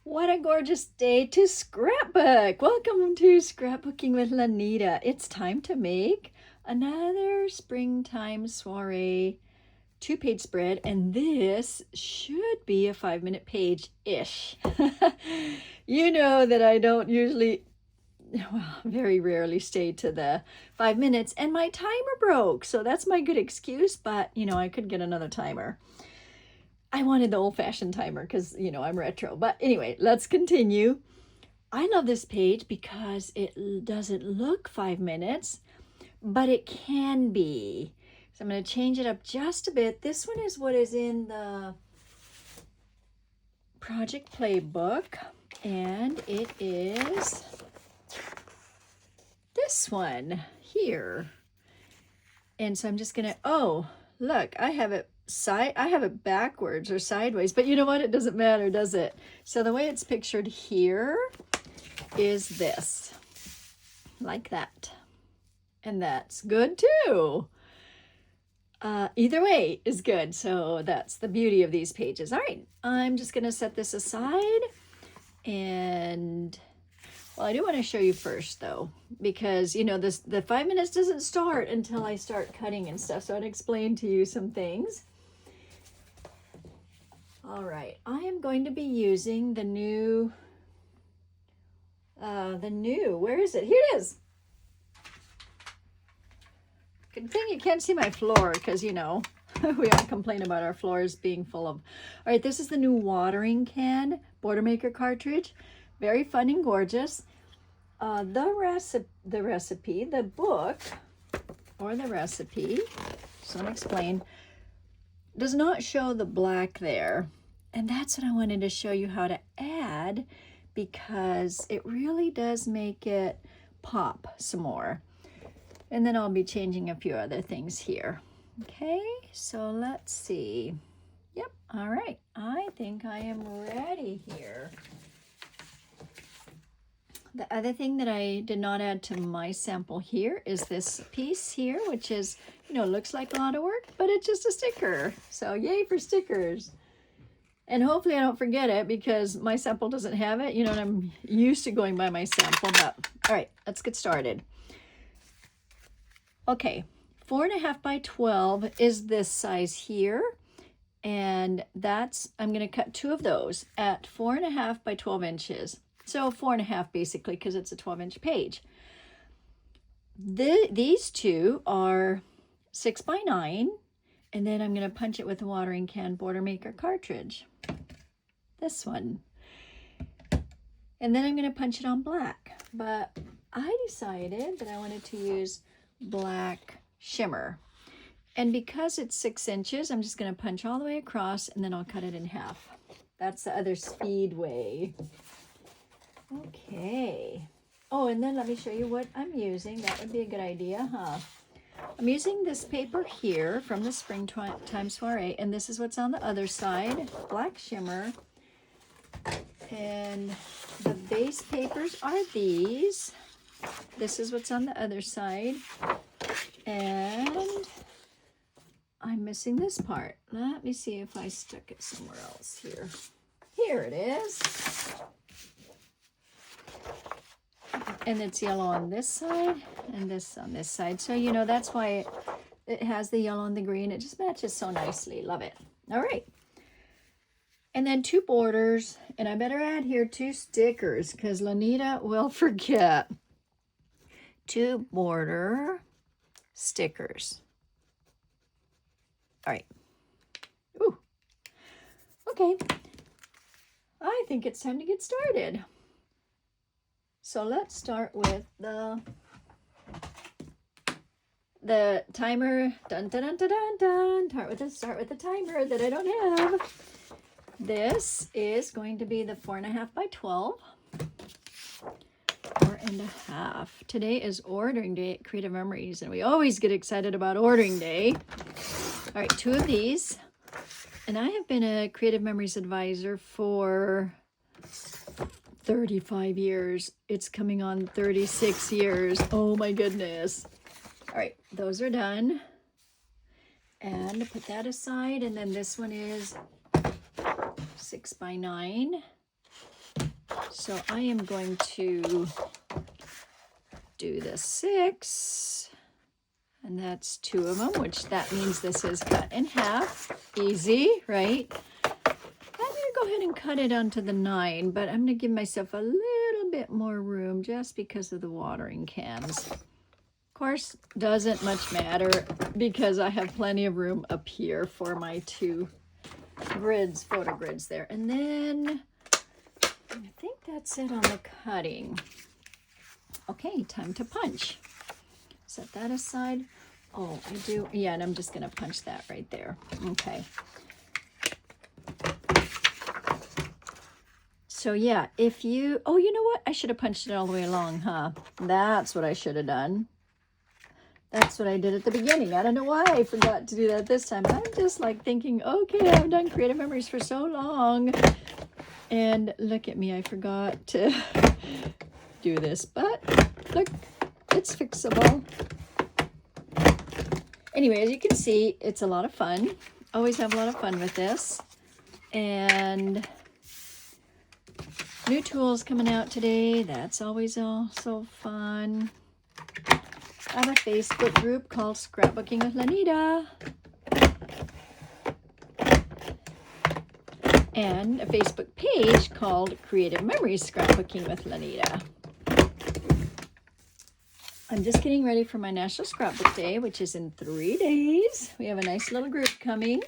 What a gorgeous day to scrapbook! Welcome to Scrapbooking with Lanita. It's time to make another springtime soiree 2-page spread, and this should be a 5-minute page-ish. You know that I don't usually, well, very rarely stay to the 5 minutes, and my timer broke, so that's my good excuse, but I could get another timer. I wanted the old-fashioned timer because, I'm retro. But anyway, let's continue. I love this page because it doesn't look 5 minutes, but it can be. So I'm going to change it up just a bit. This one is what is in the project playbook, and it is this one here. And so I'm just going to, oh, look, I have it backwards or sideways, but you know what? It doesn't matter, does it? So the way it's pictured here is this, like that. And that's good too. Either way is good. So that's the beauty of these pages. All right, I'm just going to set this aside. And well, I do want to show you first though, because the 5 minutes doesn't start until I start cutting and stuff. So I'd explain to you some things. All right, I am going to be using the new, where is it? Here it is. Good thing you can't see my floor because, we all complain about our floors being full of. All right, this is the new watering can border maker cartridge. Very fun and gorgeous. The book, or the recipe, just want to explain, does not show the black there. And that's what I wanted to show you how to add, because it really does make it pop some more. And then I'll be changing a few other things here. Okay, so let's see. Yep, all right. I think I am ready here. The other thing that I did not add to my sample here is this piece here, which is, looks like a lot of work, but it's just a sticker. So yay for stickers. And hopefully I don't forget it because my sample doesn't have it. And I'm used to going by my sample, but all right, let's get started. Okay, 4.5 by 12 is this size here. And I'm going to cut 2 of those at 4.5 by 12 inches. So 4.5 basically, because it's a 12-inch page. These 2 are 6 by 9, and then I'm going to punch it with a watering can border maker cartridge. This one. And then I'm going to punch it on black. But I decided that I wanted to use black shimmer. And because it's 6 inches, I'm just going to punch all the way across, and then I'll cut it in half. That's the other speed way. Okay. Oh, and then let me show you what I'm using. That would be a good idea, huh? I'm using this paper here from the Springtime Soiree, and this is what's on the other side, black shimmer. And the base papers are these. This is what's on the other side. And I'm missing this part. Let me see if I stuck it somewhere else here. Here it is. And it's yellow on this side and this on this side. So, that's why it has the yellow and the green. It just matches so nicely. Love it. All right. And then 2 borders. And I better add here 2 stickers because Lanita will forget. 2 border stickers. All right. Ooh. Okay. I think it's time to get started. So let's start with the timer. Dun dun dun dun dun dun. Start with the timer that I don't have. This is going to be the 4.5 by 12. 4.5. Today is ordering day at Creative Memories, and we always get excited about ordering day. All right, 2 of these. And I have been a Creative Memories advisor for 35 years. It's coming on 36 years. Oh my goodness. All right, those are done. And put that aside. And then this one is 6 by 9. So I am going to do the 6, and that's 2 of them, which that means this is cut in half. Easy, right? I'm going to go ahead and cut it onto the 9, but I'm going to give myself a little bit more room just because of the watering cans. Of course, doesn't much matter because I have plenty of room up here for my 2 grids, photo grids there. And then I think that's it on the cutting. Okay, time to punch. Set that aside. Oh, I do. Yeah, and I'm just going to punch that right there. Okay. So yeah, if you, oh, you know what? I should have punched it all the way along, huh? That's what I should have done. That's what I did at the beginning. I don't know why I forgot to do that this time. I'm just like thinking, okay, I've done Creative Memories for so long. And look at me, I forgot to do this. But look, it's fixable. Anyway, as you can see, it's a lot of fun. Always have a lot of fun with this. And new tools coming out today. That's always also fun. I have a Facebook group called Scrapbooking with Lanita. And a Facebook page called Creative Memories Scrapbooking with Lanita. I'm just getting ready for my National Scrapbook Day, which is in 3 days. We have a nice little group coming,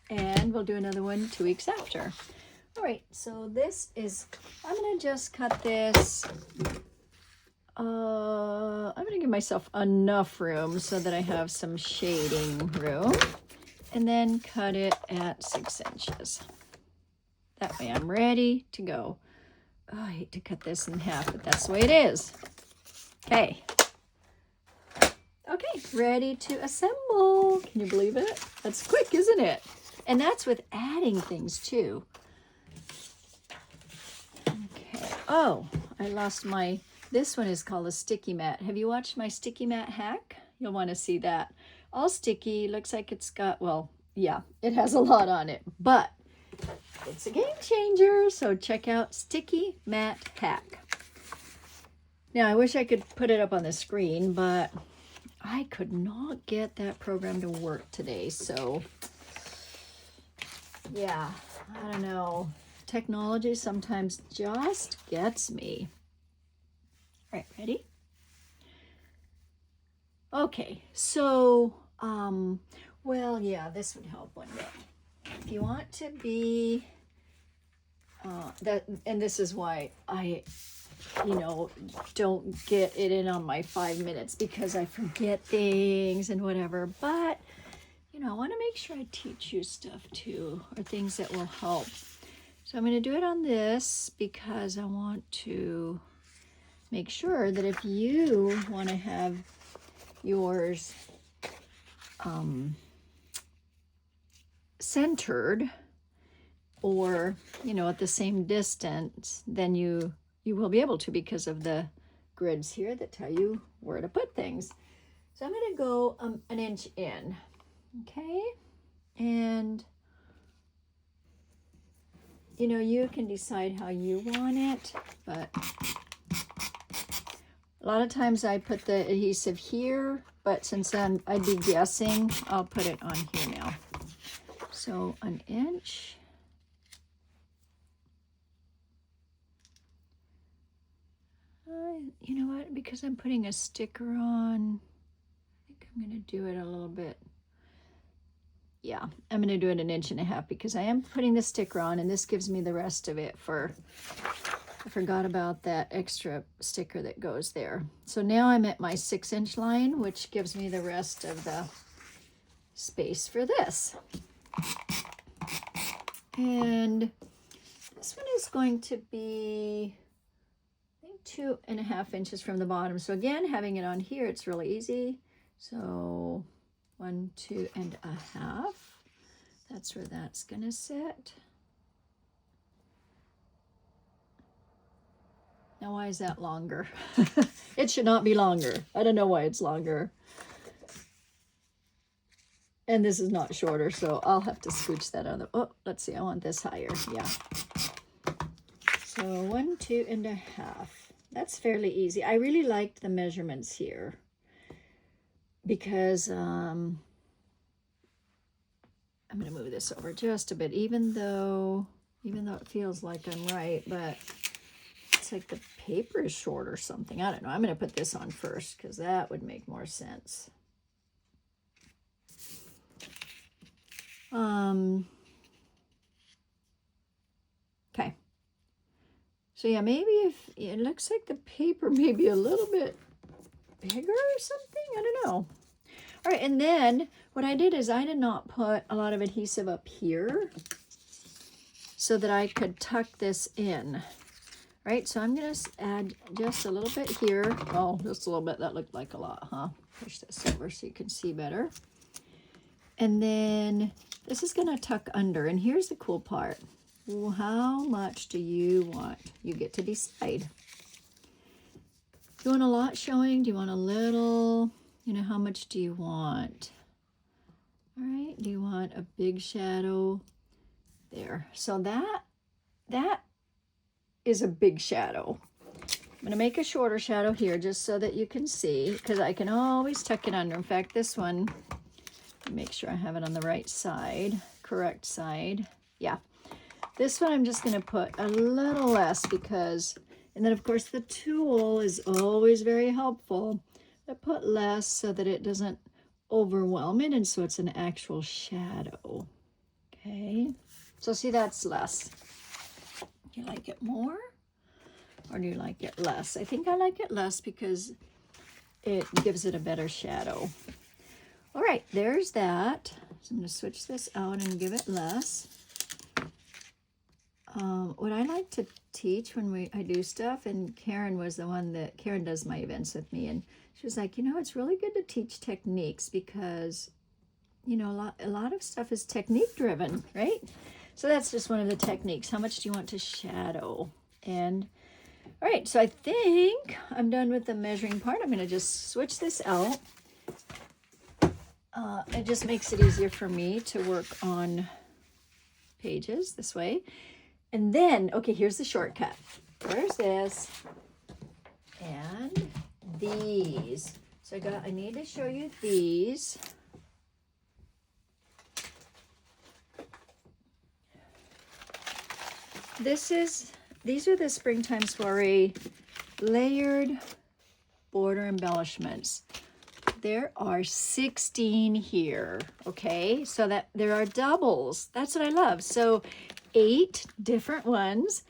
and we'll do another one 2 weeks after. All right, so this is, I'm going to just cut this. I'm going to give myself enough room so that I have some shading room, and then cut it at 6 inches. That way I'm ready to go. Oh, I hate to cut this in half, but that's the way it is. Okay. Okay, ready to assemble. Can you believe it? That's quick, isn't it? And that's with adding things too. Okay. Oh, I lost my, this one is called a sticky mat. Have you watched my sticky mat hack? You'll want to see that. All sticky, looks like it's got, well, yeah, it has a lot on it, but it's a game changer. So check out Sticky Mat Hack. Now, I wish I could put it up on the screen, but I could not get that program to work today. So yeah, I don't know. Technology sometimes just gets me. All right, ready? Okay, so, well, yeah, this would help one bit. If you want to be, and this is why I, don't get it in on my 5 minutes because I forget things and whatever, but, I want to make sure I teach you stuff too, or things that will help. So I'm going to do it on this because I want to make sure that if you want to have yours centered or at the same distance, then you will be able to because of the grids here that tell you where to put things. So I'm going to go 1 inch in, okay? And you can decide how you want it, but a lot of times I put the adhesive here, but since I'd be guessing, I'll put it on here now. So 1 inch. You know what? Because I'm putting a sticker on, I think I'm going to do it a little bit. Yeah, I'm going to do it 1.5 inches because I am putting the sticker on, and this gives me the rest of it for, I forgot about that extra sticker that goes there. So now I'm at my 6 inch line, which gives me the rest of the space for this. And this one is going to be, I think, 2.5 inches from the bottom. So again, having it on here, it's really easy. So 1, 2.5. That's where that's gonna sit. Now, why is that longer? It should not be longer. I don't know why it's longer. And this is not shorter, so I'll have to scooch that other. Oh, let's see. I want this higher. Yeah. So 1, 2.5. That's fairly easy. I really liked the measurements here because I'm going to move this over just a bit, even though it feels like I'm right, but it's like the paper is short or something. I don't know. I'm going to put this on first because that would make more sense. Okay. So yeah, maybe if it looks like the paper may be a little bit bigger or something. I don't know. All right, and then what I did is I did not put a lot of adhesive up here so that I could tuck this in. Right, so I'm going to add just a little bit here. Oh, just a little bit. That looked like a lot, huh? Push this over so you can see better. And then this is going to tuck under. And here's the cool part. Well, how much do you want? You get to decide. Do you want a lot showing? Do you want a little? You know, how much do you want? All right, do you want a big shadow? There. So that is a big shadow. I'm going to make a shorter shadow here just so that you can see, because I can always tuck it under. In fact, this one, make sure I have it on the right side, correct side. Yeah. This one I'm just going to put a little less because, and then of course the tool is always very helpful. I put less so that it doesn't overwhelm it, and so it's an actual shadow. Okay. So see, that's less. Do you like it more or do you like it less? I think I like it less because it gives it a better shadow. All right, there's that. So I'm going to switch this out and give it less. What I like to teach when I do stuff, and Karen was the one that, Karen does my events with me, and she was like, you know, it's really good to teach techniques because, you know, a lot of stuff is technique driven, right? So that's just one of the techniques. How much do you want to shadow? And all right, so I think I'm done with the measuring part. I'm going to just switch this out. It just makes it easier for me to work on pages this way. And then, okay, here's the shortcut. There's this and these. So I need to show you these. These are the Springtime Soiree layered border embellishments. There are 16 here, okay? So that there are doubles. That's what I love. So 8 different ones.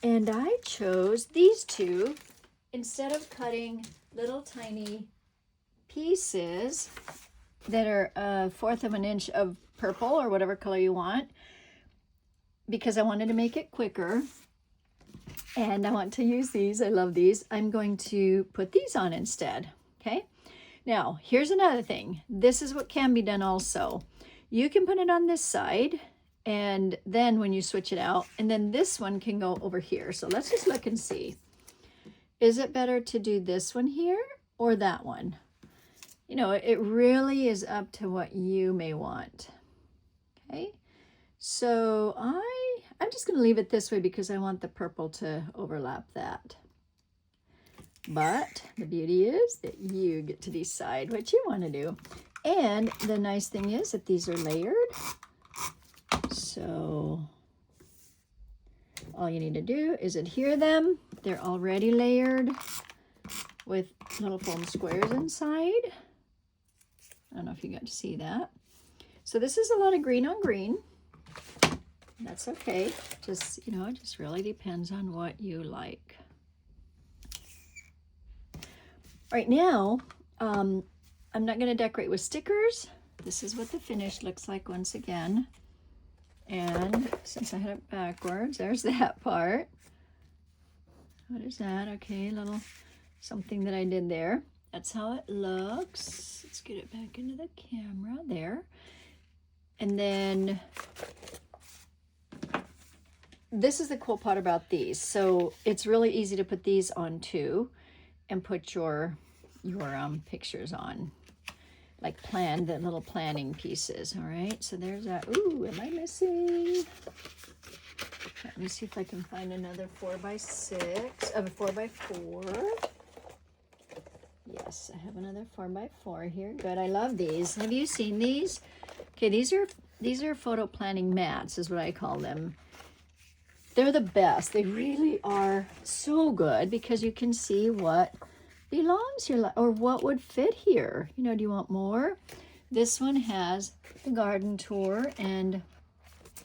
And I chose these two instead of cutting little tiny pieces that are 1/4 of an inch of purple or whatever color you want, because I wanted to make it quicker. And I want to use these. I love these. I'm going to put these on instead, okay? Now, here's another thing. This is what can be done also. You can put it on this side, and then when you switch it out, and then this one can go over here. So let's just look and see. Is it better to do this one here or that one? You know, it really is up to what you may want, okay? So I'm just going to leave it this way because I want the purple to overlap that. But the beauty is that you get to decide what you want to do. And the nice thing is that these are layered. So all you need to do is adhere them. They're already layered with little foam squares inside. I don't know if you got to see that. So this is a lot of green on green. That's okay. Just, you know, it just really depends on what you like. Right now, I'm not going to decorate with stickers. This is what the finish looks like once again. And since I had it backwards, there's that part. What is that? Okay, a little something that I did there. That's how it looks. Let's get it back into the camera there. And then this is the cool part about these. So it's really easy to put these on too and put your pictures on, like the little planning pieces. All right, so there's that. Ooh, am I missing? Can't Let me see if I can find another 4x6 of a 4x4. Yes, I have another 4x4 here. Good. I love these. Have you seen these? Okay, these are photo planning mats, is what I call them. They're the best. They really are so good because you can see what belongs here or what would fit here. You know, do you want more? This one has the garden tour, and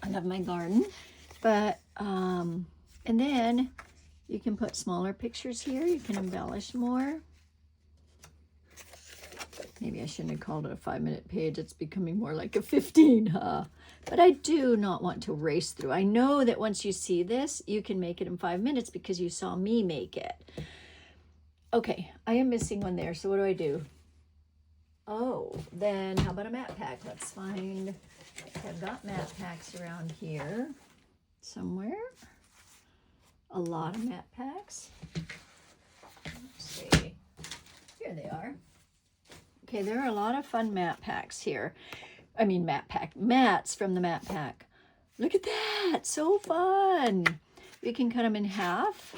I love my garden. But, and then you can put smaller pictures here. You can embellish more. Maybe I shouldn't have called it a 5-minute page. It's becoming more like a 15, huh? But I do not want to race through. I know that once you see this, you can make it in 5 minutes because you saw me make it. Okay, I am missing one there. So what do I do? Oh, then how about a mat pack? Let's find, I've got mat packs around here somewhere. A lot of mat packs. Let's see. Here they are. Okay, there are a lot of fun mat packs here. I mean mats from the mat pack. Look at that, so fun. We can cut them in half.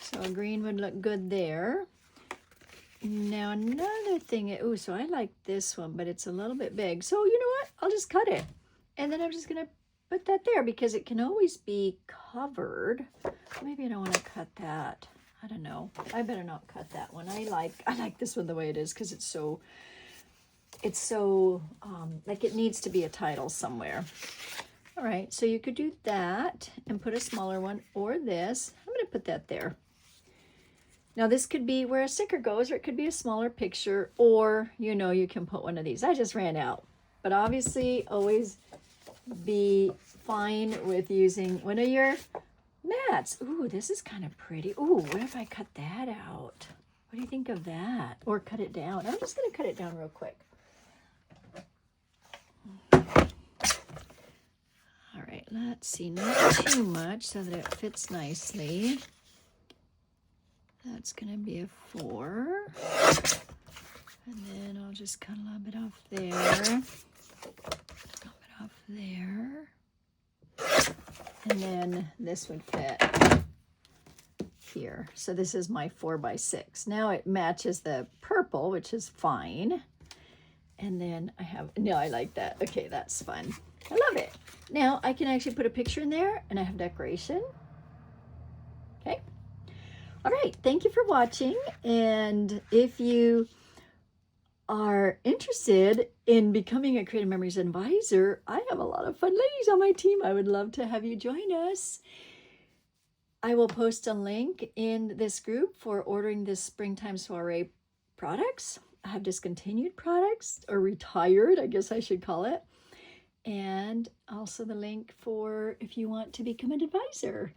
So a green would look good there. Now another thing, oh, so I like this one, but it's a little bit big. So you know what, I'll just cut it. And then I'm just gonna put that there because it can always be covered. Maybe I don't wanna cut that. I don't know. I better not cut that one. I like this one the way it is because it's so like it needs to be a title somewhere. All right, so you could do that and put a smaller one or this. I'm going to put that there. Now this could be where a sticker goes, or it could be a smaller picture, or you know, you can put one of these. I just ran out, but obviously always be fine with using one of your mats. Ooh, this is kind of pretty. Ooh, what if I cut that out? What do you think of that? Or cut it down? I'm just going to cut it down real quick. All right, let's see. Not too much so that it fits nicely. That's going to be a 4. And then I'll just cut a little bit off there. A little bit off there. And then this would fit here. So this is my 4x6. Now it matches the purple, which is fine. And then I have, no, I like that. Okay, that's fun. I love it. Now I can actually put a picture in there and I have decoration. Okay. All right. Thank you for watching. And if you are interested in becoming a Creative Memories advisor, I have a lot of fun ladies on my team. I would love to have you join us. I will post a link in this group for ordering this Springtime Soiree products. I have discontinued products, or retired, I guess I should call it. And also the link for if you want to become an advisor.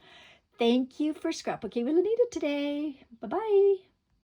Thank you for scrapbooking with Anita today. Bye-bye.